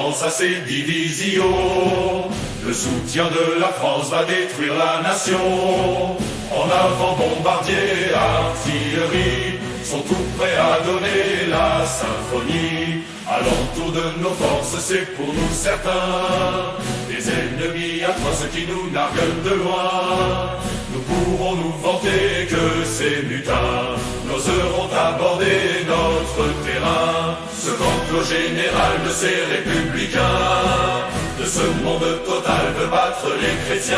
défense à ses divisions. Le soutien de la France va détruire la nation. En avant, bombardiers, artillerie sont tout prêts à donner la symphonie. À l'entour de nos forces, c'est pour nous certains des ennemis atroces qui nous narguent de loin. Nous pourrons nous vanter que ces mutins n'oseront aborder notre terrain. Ce complot général de ces républicains, de ce monde total veut battre les chrétiens.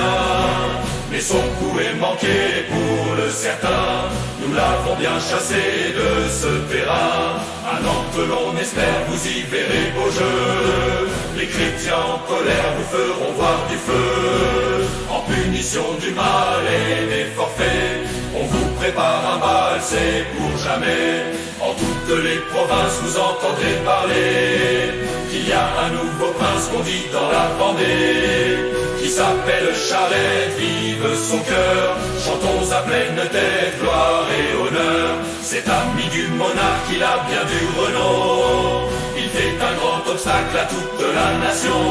Mais son coup est manqué pour le certain, nous l'avons bien chassé de ce terrain. À Nantes l'on espère, vous y verrez beau jeu. Les chrétiens en colère vous feront voir du feu. En punition du mal et des forfaits, on vous prépare un bal, c'est pour jamais. En toutes les provinces vous entendrez parler qu'il y a un nouveau prince qu'on dit dans la Vendée, qui s'appelle Charette, vive son cœur. Chantons à pleine tête, gloire et honneur. Cet ami du monarque, il a bien du renom. Il fait un grand obstacle à toute la nation.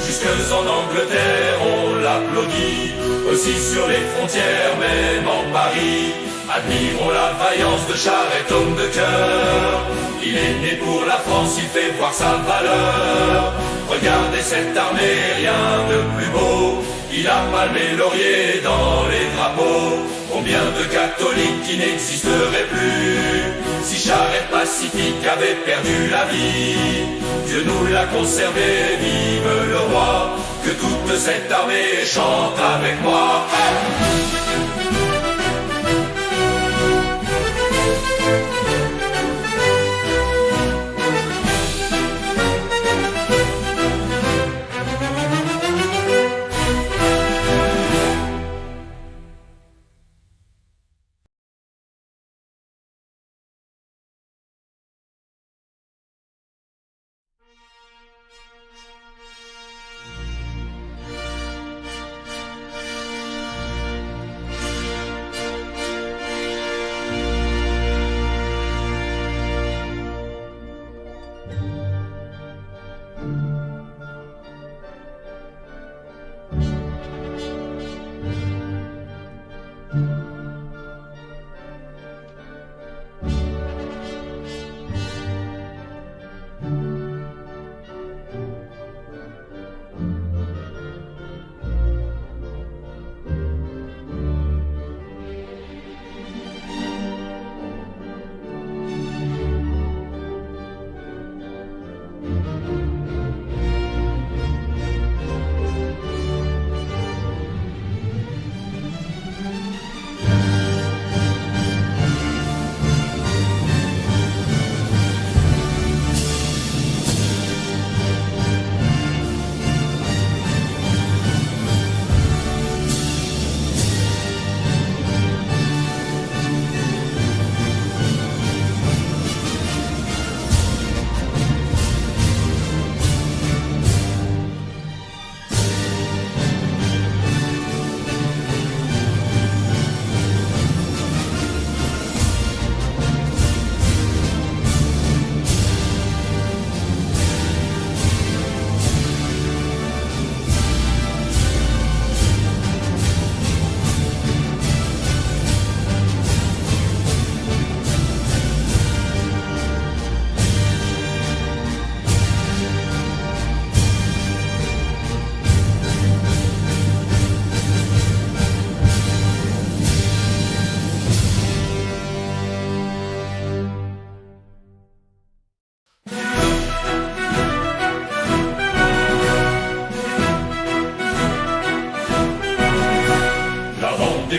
Jusque en Angleterre, on l'applaudit. Aussi sur les frontières, même en Paris. Admirons la vaillance de Charette, homme de cœur. Il est né pour la France, il fait voir sa valeur. Regardez cette armée, rien de plus beau. Il a palmé laurier dans les drapeaux. Combien de catholiques qui n'existeraient plus si Charette pacifique avait perdu la vie. Dieu nous l'a conservé, vive le roi. Que toute cette armée chante avec moi.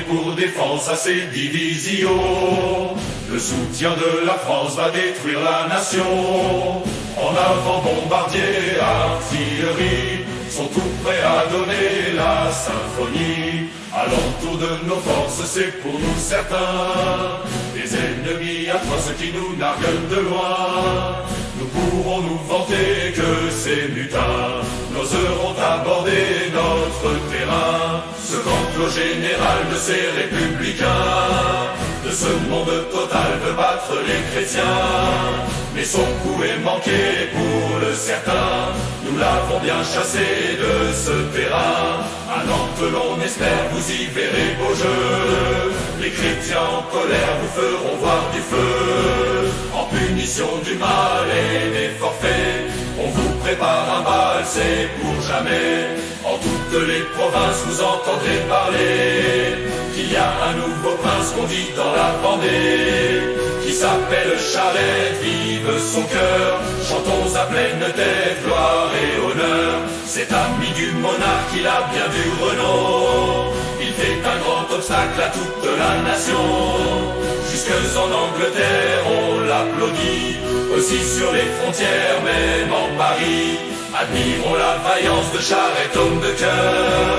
Pour défense à ses divisions. Le soutien de la France va détruire la nation. En avant, bombardiers, artillerie sont tout prêts à donner la symphonie. À l'entour de nos forces, c'est pour nous certains des ennemis atroces qui nous narguent de loin. Nous pourrons nous vanter que ces mutins n'oseront aborder notre terrain. Ce complot général de ces républicains, de ce monde total veut battre les chrétiens, mais son coup est manqué pour le certain. Nous l'avons bien chassé de ce terrain. À Nantes l'on espère, vous y verrez beau jeu. Les chrétiens en colère vous feront voir du feu. En punition du mal et des forfaits, on vous prépare un bal, c'est pour jamais. En toutes les provinces vous entendrez parler qu'il y a un nouveau prince qu'on dit dans la Vendée, qui s'appelle Charette, vive son cœur. Chantons à pleine tête, gloire et honneur. Cet ami du monarque, il a bien du renom. Il fait un grand obstacle à toute la nation. Jusque en Angleterre, on l'applaudit. Aussi sur les frontières, même en Paris. Admirons la vaillance de Charette, homme de cœur.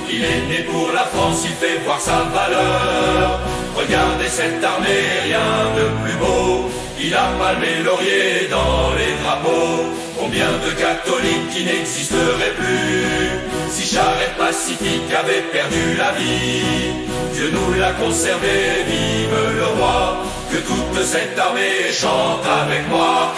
Il est né pour la France, il fait voir sa valeur. Regardez cette armée, rien de plus beau. Il a palmé laurier dans les drapeaux. Combien de catholiques qui n'existeraient plus si Charette pacifique avait perdu la vie. Dieu nous l'a conservé, vive le roi. Que toute cette armée chante avec moi.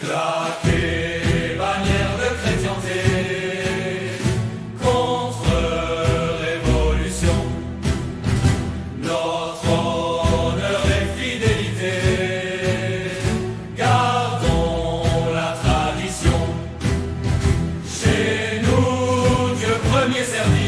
Claquer bannière de chrétienté contre révolution, notre honneur et fidélité, gardons la tradition. Chez nous, Dieu premier servi.